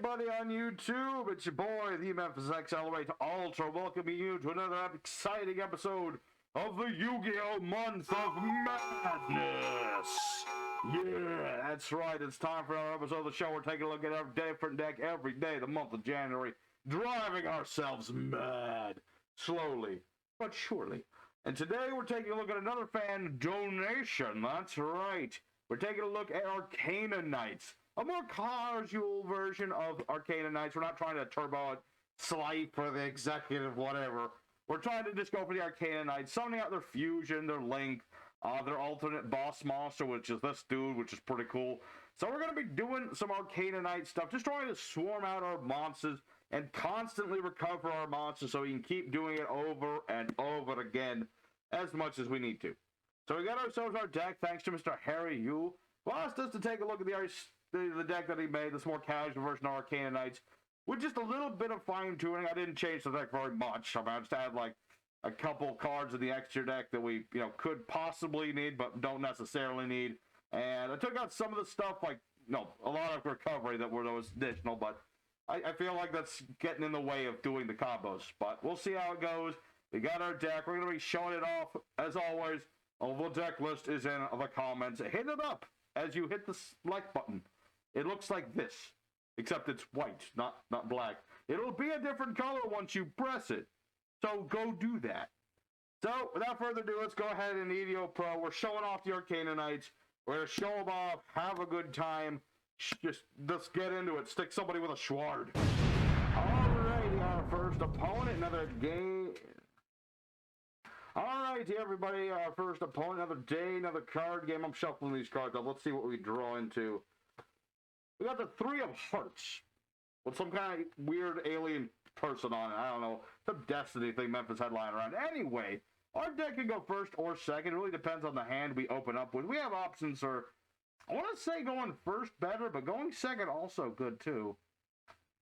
everybody on YouTube? It's your boy, the Memphis Accelerate Ultra, welcoming you to another exciting episode of the Yu-Gi-Oh! Month of Madness. Yeah, that's right. It's time for another episode of the show. We're taking a look at a different deck every day, the month of January, driving ourselves mad, slowly but surely. And today we're taking a look at another fan donation. That's right. We're taking a look at Arcana Knights, a more casual version of Arcana Knights. We're not trying to turbo it, slight for the executive, whatever. We're trying to just go for the Arcana Knights, summoning out their fusion, their link, their alternate boss monster, which is this dude, which is pretty cool. So we're going to be doing some Arcana Knight stuff, just trying to swarm out our monsters and constantly recover our monsters so we can keep doing it over and over again as much as we need to. So we got ourselves our deck, thanks to Mr. Harry Yu, who asked us to take a look at the deck that he made, this more casual version of Arcana Knights, with just a little bit of fine-tuning. I didn't change the deck very much. I mean, I just had like a couple cards in the extra deck that we, could possibly need, but don't necessarily need. And I took out some of the stuff, like, a lot of recovery that was additional, but I feel like that's getting in the way of doing the combos. But we'll see how it goes. We got our deck. We're going to be showing it off, as always. The deck list is in the comments. Hit it up as you hit the like button. It looks like this, except it's white, not black. It'll be a different color once you press it. So go do that. So without further ado, let's go ahead and EDO Pro. We're showing off the Arcana Knights. We're going to show them off, have a good time. Let's get into it. Stick somebody with a Schward. Alrighty, our first opponent, another game. Alright, everybody, our first opponent, another day, another card game. I'm shuffling these cards up. Let's see what we draw into. We got the Three of Hearts with some kind of weird alien person on it. I don't know. Some Destiny thing Memphis had lying around. Anyway, our deck can go first or second. It really depends on the hand we open up with. We have options for, I want to say going first better, but going second also good too.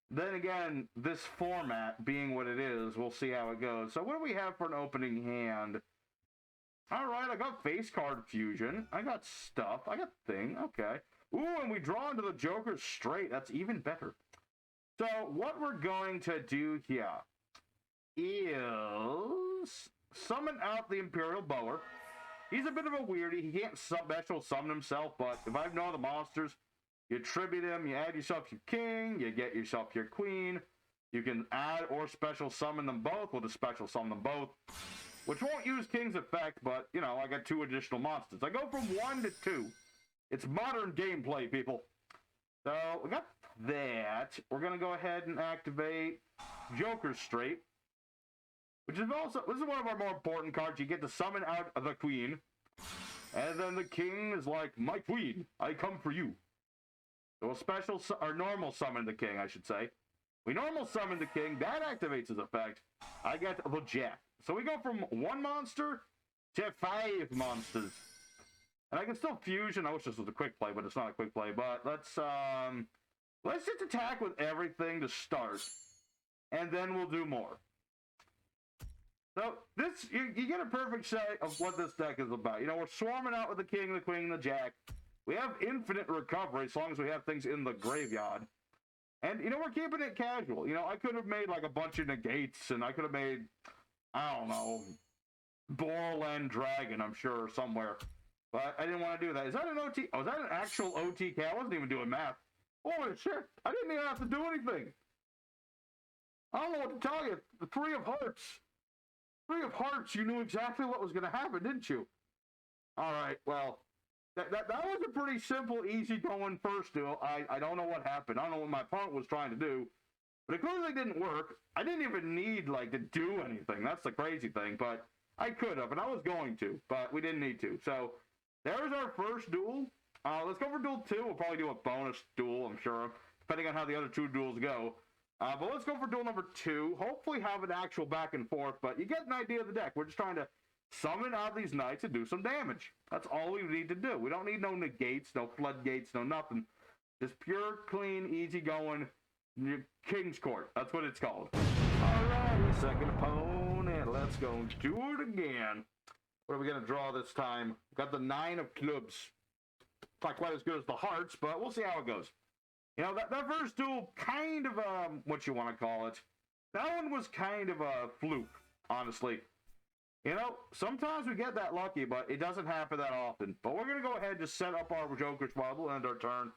Then again, this format being what it is, we'll see how it goes. So what do we have for an opening hand? Alright, I got face card fusion. I got stuff. I got thing. Okay. Ooh, and we draw into the Joker straight. That's even better. So what we're going to do here is summon out the Imperial Bower. He's a bit of a weirdie. He can't special summon himself, but if I know the monsters, you tribute him, you add yourself your king, you get yourself your queen. You can add or special summon them both. We'll just special summon them both, which won't use King's effect, but, I got 2 additional monsters. I go from 1 to 2. It's modern gameplay, people. So, we got that. We're going to go ahead and activate Joker Straight, which is also, this is one of our more important cards. You get to summon out the queen, and then the king is like, my queen, I come for you. So we'll special, or normal summon the king, I should say. We normal summon the king, that activates his effect. I get the jack. So we go from 1 monster to 5 monsters. And I can still fusion. I wish this was a quick play, but it's not a quick play. But let's just attack with everything to start. And then we'll do more. So this, you get a perfect set of what this deck is about. We're swarming out with the king, the queen, the jack. We have infinite recovery as long as we have things in the graveyard. And, we're keeping it casual. I could have made, like, a bunch of negates, and I could have made, I don't know, Borland Dragon, I'm sure, somewhere. But I didn't want to do that. Is that an OT? Oh, is that an actual OTK? I wasn't even doing math. Holy shit. I didn't even have to do anything. I don't know what to tell you. The Three of Hearts. Three of Hearts, you knew exactly what was going to happen, didn't you? All right, well. That was a pretty simple, easy-going first duel. I don't know what happened. I don't know what my opponent was trying to do. But it clearly didn't work. I didn't even need, to do anything. That's the crazy thing. But I could have, and I was going to. But we didn't need to. So, there's our first duel. Let's go for duel 2. We'll probably do a bonus duel, I'm sure. Depending on how the other 2 duels go. But let's go for duel number 2. Hopefully have an actual back and forth. But you get an idea of the deck. We're just trying to summon out these knights and do some damage. That's all we need to do. We don't need no negates, no floodgates, no nothing. Just pure, clean, easy-going King's Court. That's what it's called. Alright, second opponent. Let's go do it again. What are we going to draw this time? Got the 9 of clubs. Not quite as good as the hearts, but we'll see how it goes. You know, that first duel, kind of, what you want to call it, that one was kind of a fluke, honestly. You know, sometimes we get that lucky, but it doesn't happen that often. But we're going to go ahead and just set up our Joker's Wild. We'll end our turn.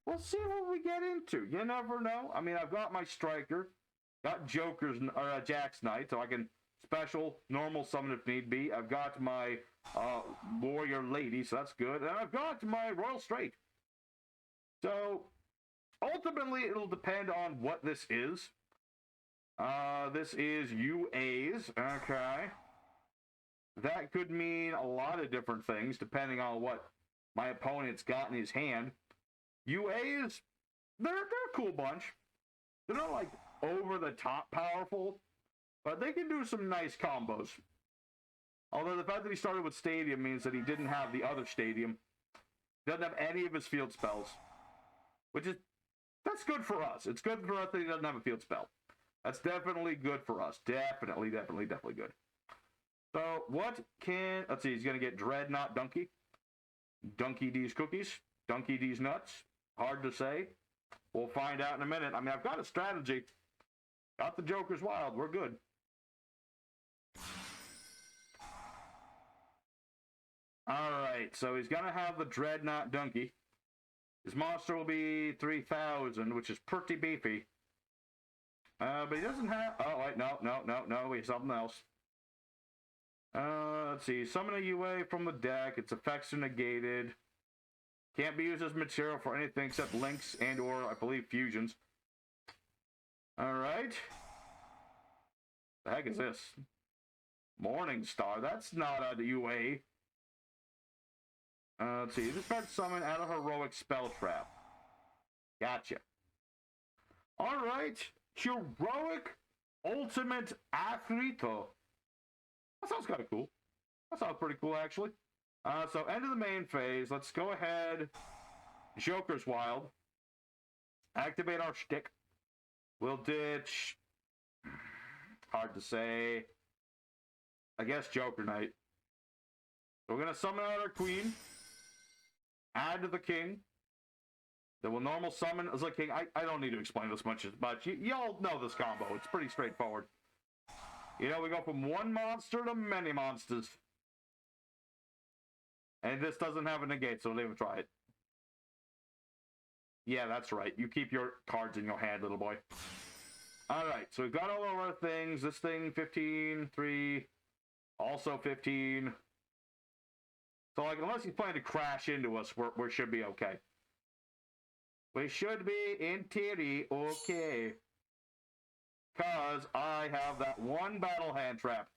We'll see what we get into. You never know. I mean, I've got my Striker, got Joker's, or Jack's Knight, so I can special, normal summon if need be. I've got my Warrior Lady, so that's good. And I've got my Royal Straight. So, ultimately, it'll depend on what this is. This is UA's, okay. That could mean a lot of different things, depending on what my opponent's got in his hand. UA's, they're a cool bunch. They're not, like, over-the-top powerful, but they can do some nice combos. Although the fact that he started with Stadium means that he didn't have the other Stadium. He doesn't have any of his field spells. Which is, that's good for us. It's good for us that he doesn't have a field spell. That's definitely good for us. Definitely good. So, what can... Let's see, he's going to get Dreadnought Donkey. Donkey D's Cookies. Donkey D's Nuts. Hard to say. We'll find out in a minute. I mean, I've got a strategy. Got the Joker's Wild. We're good. Alright, so he's going to have the Dreadnought Donkey. His monster will be 3,000, which is pretty beefy. But he doesn't have... Oh, wait, no. He's something else. Let's see. Summon a UA from the deck. Its effects are negated. Can't be used as material for anything except links and or, I believe, fusions. Alright. The heck is this? Morning Star. That's not a UA. Let's see. This card summon out of heroic spell trap. Gotcha. Alright. Heroic ultimate athlito. That sounds kind of cool. That sounds pretty cool, actually. So, end of the main phase. Let's go ahead. Joker's Wild. Activate our shtick. We'll ditch... Hard to say. I guess Joker Knight. So we're going to summon out our Queen. Add to the King. Then we'll normal summon as a King. I don't need to explain this much. Y'all know this combo. It's pretty straightforward. You know, we go from one monster to many monsters. And this doesn't have a negate, so don't even try it. Yeah, that's right. You keep your cards in your hand, little boy. Alright, so we've got all of our things. This thing, 15, 3, also 15. So, like, unless he's planning to crash into us, we should be okay. We should be, in theory, okay. Because I have that one battle hand trap.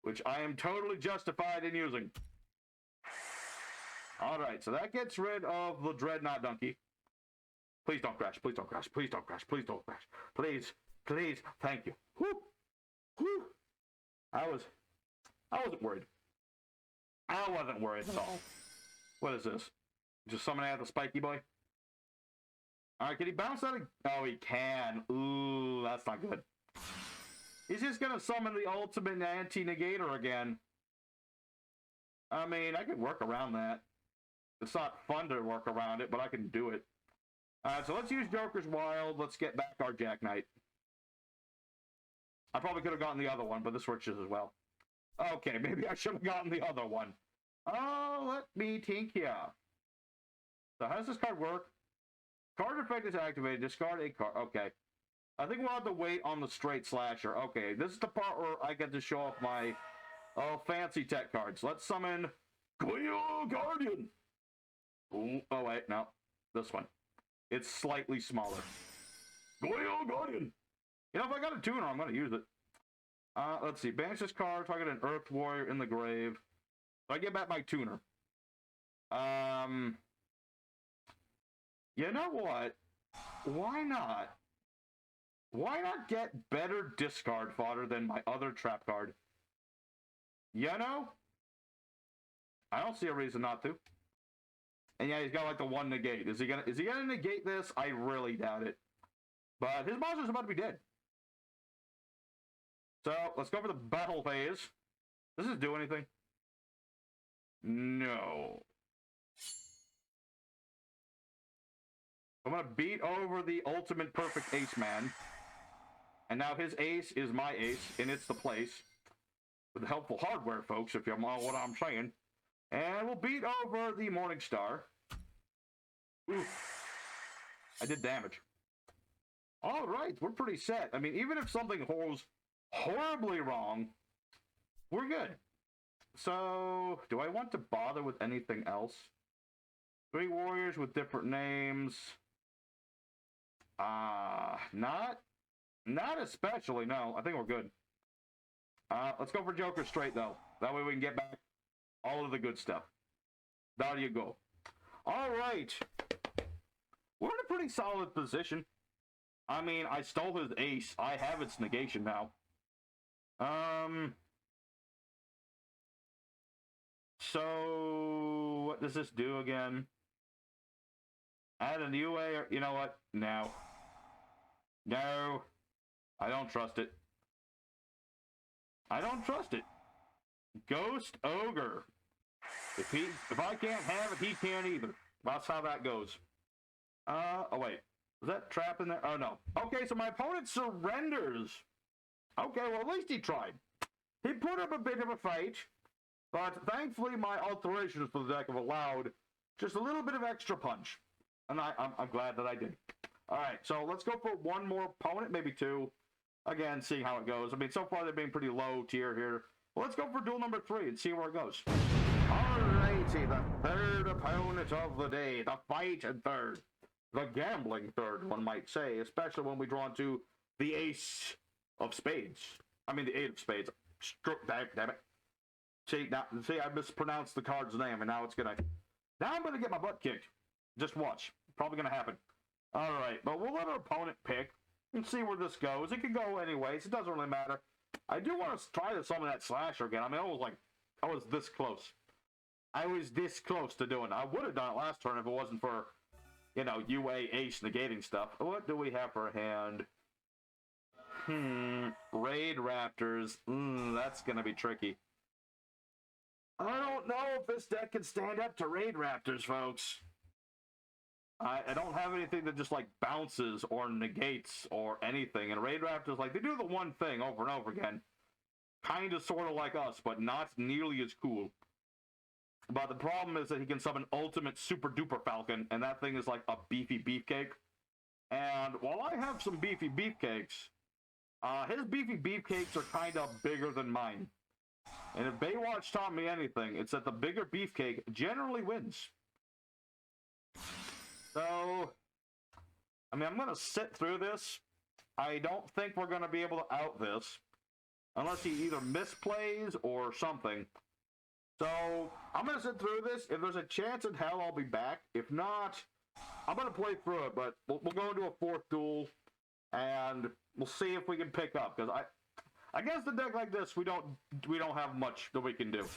Which I am totally justified in using. Alright, so that gets rid of the Dreadnought Donkey. Please don't crash, please don't crash, please don't crash, please don't crash. Please, please, thank you. Whew. Whew. I wasn't worried. I wasn't worried at all. What is this? Just summon out the spiky boy? Alright, can he bounce that? Oh, he can. Ooh, that's not good. He's just gonna summon the ultimate anti-negator again. I mean, I could work around that. It's not fun to work around it, but I can do it. So let's use Joker's Wild. Let's get back our Jack Knight. I probably could have gotten the other one, but this works just as well. Okay, maybe I should have gotten the other one. Oh, let me think here. So how does this card work? Card effect is activated. Discard a card. Okay. I think we'll have to wait on the straight slasher. Okay, this is the part where I get to show off my fancy tech cards. Let's summon Goyo Guardian. Ooh, oh, wait, no. This one. It's slightly smaller. Goyo Guardian. You know, if I got a tuner, I'm going to use it. Let's see. Banish this card. Target an Earth Warrior in the grave. So I get back my tuner. You know what? Why not? Why not get better discard fodder than my other trap card? You know? I don't see a reason not to. And yeah, he's got like the one negate. Is he gonna negate this? I really doubt it. But his monster's about to be dead. So let's go for the battle phase. Does this do anything? No. I'm going to beat over the ultimate perfect ace man. And now his ace is my ace, and it's the place. With helpful hardware, folks, if you know what I'm saying. And we'll beat over the Morning Star. Oof. I did damage. All right, we're pretty set. I mean, even if something goes horribly wrong, we're good. So, do I want to bother with anything else? 3 warriors with different names. Not especially, no. I think we're good. Let's go for Joker straight, though. That way we can get back all of the good stuff. There you go. All right. We're in a pretty solid position. I mean, I stole his ace. I have its negation now. So, what does this do again? Add a UA, or, you know what? No. No. I don't trust it. I don't trust it. Ghost Ogre. If I can't have it, he can't either. That's how that goes. Oh wait. Was that trap in there? Oh no. Okay, so my opponent surrenders. Okay, well at least he tried. He put up a bit of a fight, but thankfully my alterations for the deck have allowed just a little bit of extra punch. And I'm glad that I did. Alright, so let's go for one more opponent, maybe 2. Again, seeing how it goes. I mean, so far they're being pretty low tier here. Well, let's go for duel number 3 and see where it goes. Alrighty, the third opponent of the day. The fighting third. The gambling third, one might say. Especially when we draw into the ace of spades. I mean, the 8 of spades. Damn it. See, I mispronounced the card's name, and now it's gonna... Now I'm gonna get my butt kicked. Just watch. Probably gonna happen. Alright, but we'll let our opponent pick. And see where this goes. It can go anyways. It doesn't really matter. I do want to try to summon that slasher again. I mean, I was this close. I was this close to doing it. I would have done it last turn if it wasn't for, you know, UA ace negating stuff. What do we have for a hand? Raidraptors. That's going to be tricky. I don't know if this deck can stand up to Raidraptors, folks. I don't have anything that just, like, bounces or negates or anything. And Raidraptors, like, they do the one thing over and over again. Kind of, sort of like us, but not nearly as cool. But the problem is that he can summon Ultimate Super Duper Falcon, and that thing is like a beefy beefcake. And while I have some beefy beefcakes, his beefy beefcakes are kind of bigger than mine. And if Baywatch taught me anything, it's that the bigger beefcake generally wins. So, I mean, I'm going to sit through this. I don't think we're going to be able to out this. Unless he either misplays or something. So, I'm going to sit through this. If there's a chance in hell, I'll be back. If not, I'm going to play through it. But we'll go into a 4th duel. And we'll see if we can pick up. Because I guess the deck like this, we don't have much that we can do.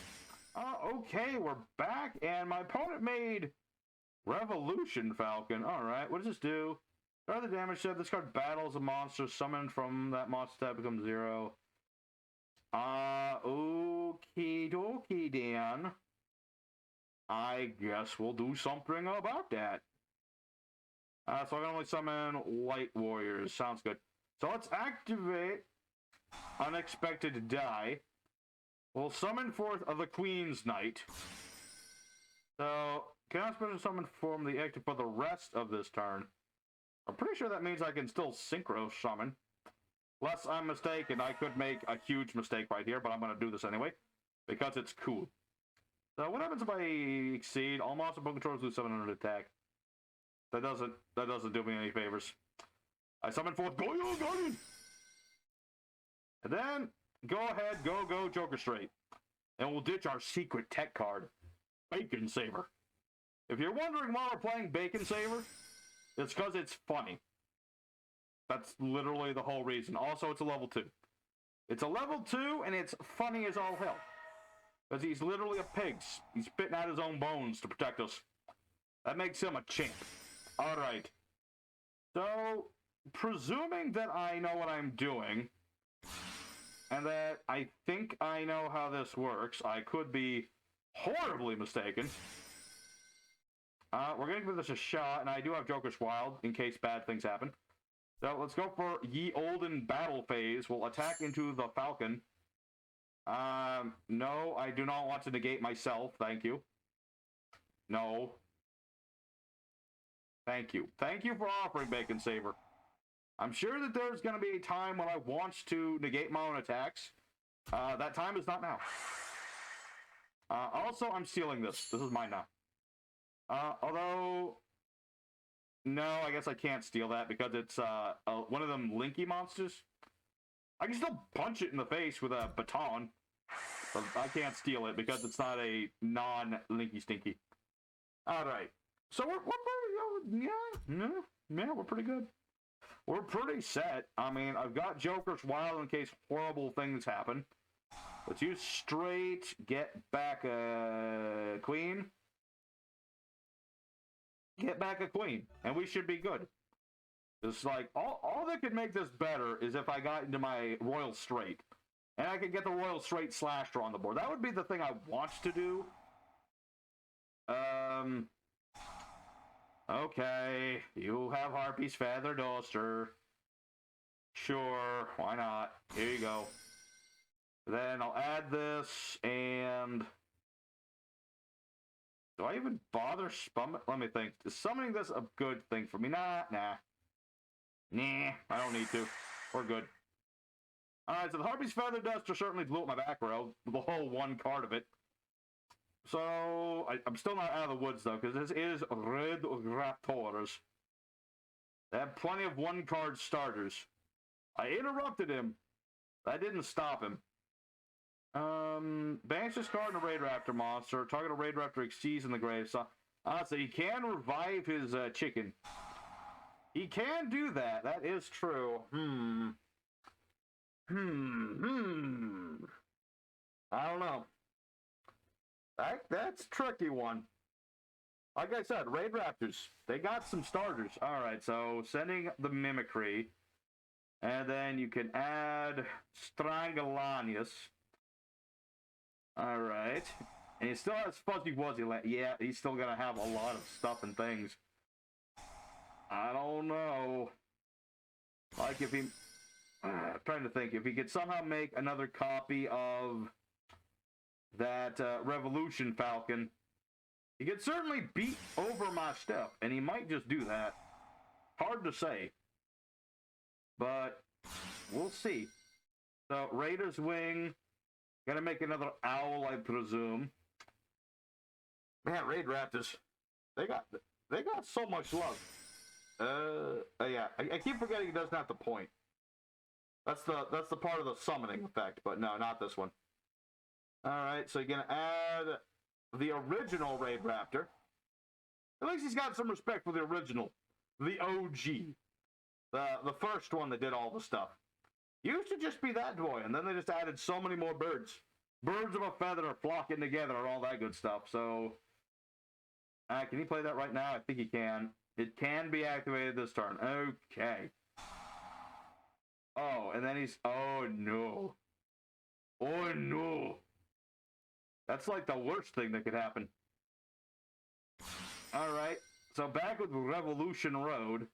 Okay, we're back. And my opponent made... Revolution Falcon. Alright, what does this do? Start the damage set. This card battles a monster summoned from that monster type becomes 0. Okie dokie, Dan. I guess we'll do something about that. So I can only summon light warriors. Sounds good. So let's activate Unexpected Die. We'll summon forth the Queen's Knight. So... Cannot special summon from the active for the rest of this turn. I'm pretty sure that means I can still synchro summon. Unless I'm mistaken, I could make a huge mistake right here, but I'm going to do this anyway. Because it's cool. So what happens if I exceed? All monster opponent controllers lose 700 attack. That doesn't do me any favors. I summon forth Goyo Guardian! And then, go ahead, go Joker straight. And we'll ditch our secret tech card. Bacon Saver. If you're wondering why we're playing Bacon Saver, it's because it's funny. That's literally the whole reason. Also, it's a level 2. It's a level 2, and it's funny as all hell. Because he's literally a pig. He's spitting out his own bones to protect us. That makes him a chimp. Alright. So, presuming that I know what I'm doing, and that I think I know how this works, I could be horribly mistaken. We're going to give this a shot, and I do have Joker's Wild in case bad things happen. So let's go for Ye Olden Battle Phase. We'll attack into the Falcon. No, I do not want to negate myself. Thank you. No. Thank you. Thank you for offering, Bacon Saver. I'm sure that there's going to be a time when I want to negate my own attacks. That time is not now. Also, I'm stealing this. This is mine now. Although... No, I guess I can't steal that because it's one of them Linky monsters. I can still punch it in the face with a baton. But I can't steal it because it's not a non-Linky Stinky. Alright. So we're pretty, yeah, we're pretty good. We're pretty set. I mean, I've got Joker's Wild in case horrible things happen. Let's use straight, get back a queen. Get back a queen, and we should be good. It's like, all that could make this better is if I got into my Royal Straight. And I could get the Royal Straight Slasher on the board. That would be the thing I want to do. Okay, you have Harpy's Feather Duster. Sure, why not? Here you go. Then I'll add this, and... Do I even bother Let me think. Is summoning this a good thing for me? Nah. Nah, I don't need to. We're good. Alright, so the Harpy's Feather Duster certainly blew up my back row. The whole one card of it. So, I'm still not out of the woods, though, because this is Raidraptors. They have plenty of one-card starters. I interrupted him. That didn't stop him. Banish this card in a Raidraptor monster. Target a Raidraptor exceeds in the grave. So he can revive his chicken. He can do that. That is true. I don't know. That's a tricky one. Like I said, Raidraptors. They got some starters. Alright, so sending the Mimicry. And then you can add Strangulanius. Alright. And he still has Fuzzy Wuzzy. Yeah, he's still gonna have a lot of stuff and things. I don't know. Like if he... I'm trying to think. If he could somehow make another copy of that Revolution Falcon, he could certainly beat over my stuff. And he might just do that. Hard to say. But we'll see. So, Raider's Wing... Gonna make another owl, I presume. Man, Raidraptors, they got so much love. Yeah, I keep forgetting he doesn't have to point. That's the part of the summoning effect, but no, not this one. All right, so you're gonna add the original Raidraptor. At least he's got some respect for the original, the OG, the first one that did all the stuff. Used to just be that boy, and then they just added so many more birds. Birds of a feather are flocking together and all that good stuff, so... can he play that right now? I think he can. It can be activated this turn. Okay. Oh, and then he's... Oh, no. Oh, no. That's like the worst thing that could happen. Alright, so back with Revolution Road.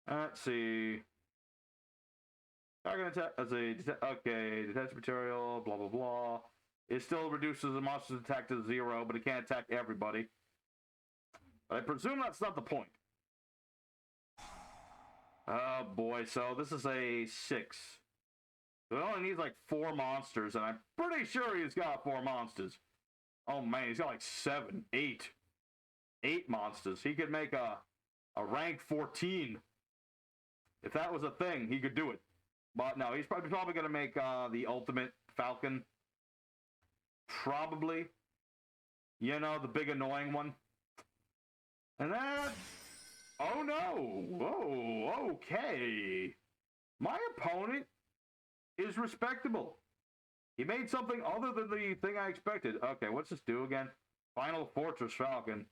Let's see... Target attack as a detached material, blah blah blah. It still reduces the monster's attack to 0, but it can't attack everybody. But I presume that's not the point. Oh boy, so this is a 6. So it only needs like 4 monsters, and I'm pretty sure he's got 4 monsters. Oh man, he's got like 7, 8. 8 monsters. He could make a rank 14. If that was a thing, he could do it. But no, he's probably going to make the ultimate Falcon. Probably. You know, the big annoying one. And then... Oh no! Whoa, okay. My opponent is respectable. He made something other than the thing I expected. Okay, what's this do again? Final Fortress Falcon.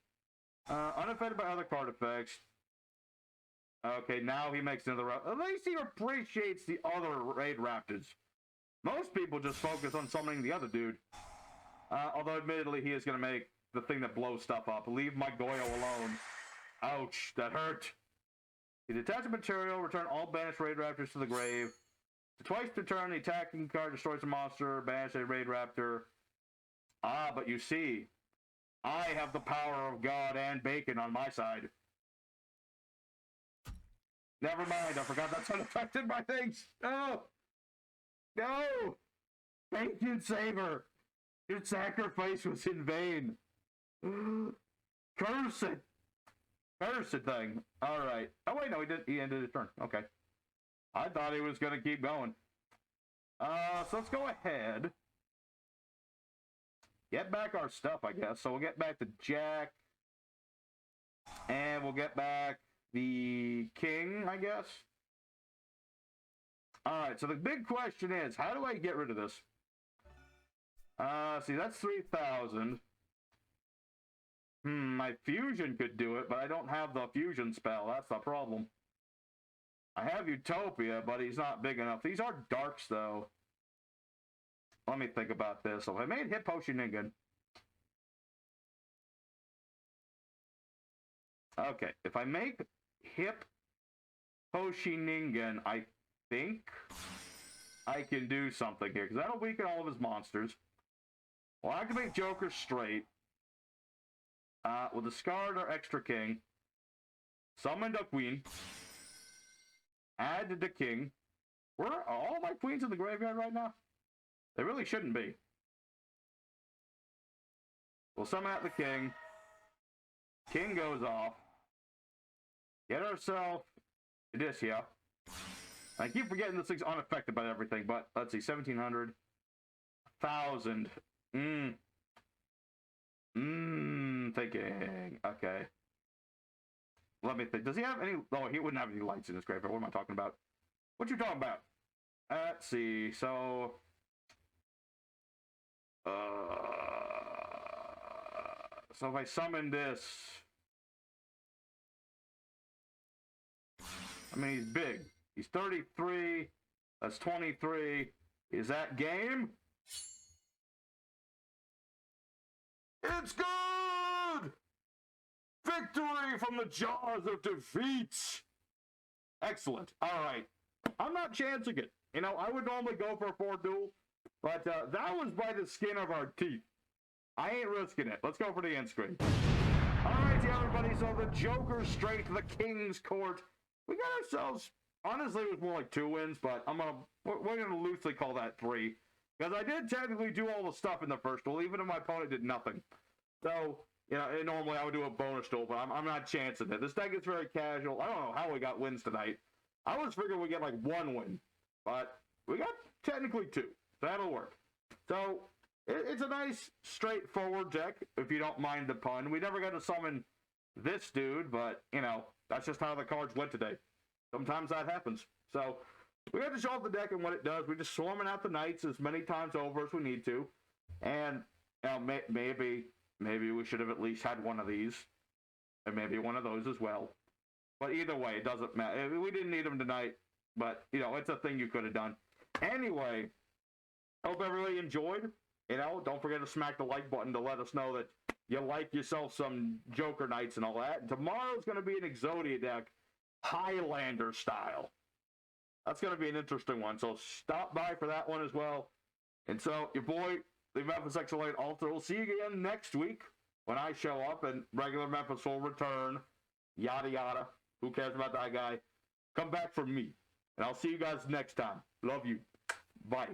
Unaffected by other card effects. Okay, now he makes another... At least he appreciates the other Raidraptors. Most people just focus on summoning the other dude. Although, admittedly, he is going to make the thing that blows stuff up. Leave my Goyo alone. Ouch, that hurt. You detach a material, return all banished Raidraptors to the grave. Twice per turn, the attacking card destroys a monster, banish a Raidraptor. Ah, but you see, I have the power of God and bacon on my side. Never mind, I forgot that's unaffected by things. No! No! Bacon saver! Your sacrifice was in vain. Curse it! Curse it thing. Alright. Oh wait, no, he didn't. He ended his turn. Okay. I thought he was gonna keep going. So let's go ahead. Get back our stuff, I guess. So we'll get back the Jack. And we'll get back the King, I guess. Alright, so the big question is, how do I get rid of this? See, that's 3,000. My fusion could do it, but I don't have the fusion spell. That's the problem. I have Utopia, but he's not big enough. These are darks, though. Let me think about this. So if I made hip hoshiningen. Okay, if I make hip hoshiningen, I think I can do something here, because that'll weaken all of his monsters. Well, I can make Joker straight. We'll discard our extra king. Summon the queen. Add the king. Are all my queens in the graveyard right now? They really shouldn't be. We'll summon out the king. King goes off. Get ourselves this here. I keep forgetting this thing's unaffected by everything, but let's see, 1,700. 1,000. Thinking. Okay. Let me think. Does he have any... Oh, he wouldn't have any lights in his graveyard. What am I talking about? What you talking about? Let's see. So... So if I summon this... I mean, he's big. He's 33. That's 23. Is that game? It's good! Victory from the jaws of defeat! Excellent. Alright. I'm not chancing it. You know, I would normally go for a 4-duel, but that was by the skin of our teeth. I ain't risking it. Let's go for the end screen. Alright, everybody, so the Joker straight to the King's Court. We got ourselves, honestly, it was more like 2 wins, but we're gonna loosely call that 3. Because I did technically do all the stuff in the first duel, even if my opponent did nothing. So, you know, normally I would do a bonus duel, but I'm not chancing it. This deck is very casual. I don't know how we got wins tonight. I was figuring we'd get like 1 win, but we got technically 2. That'll work. So, it's a nice, straightforward deck, if you don't mind the pun. We never got to summon this dude, but, you know, that's just how the cards went today. Sometimes that happens. So, we got to show off the deck and what it does. We just swarming out the knights as many times over as we need to. And, you know, maybe we should have at least had one of these. And maybe one of those as well. But either way, it doesn't matter. We didn't need them tonight. But, you know, it's a thing you could have done. Anyway, hope everybody enjoyed. You know, don't forget to smack the like button to let us know that you like yourself some Joker Knights and all that. And tomorrow's going to be an Exodia deck, Highlander style. That's going to be an interesting one, so stop by for that one as well. And so, your boy, the Memphis Excellent Alter, will see you again next week when I show up and regular Memphis will return. Yada yada. Who cares about that guy? Come back for me. And I'll see you guys next time. Love you. Bye.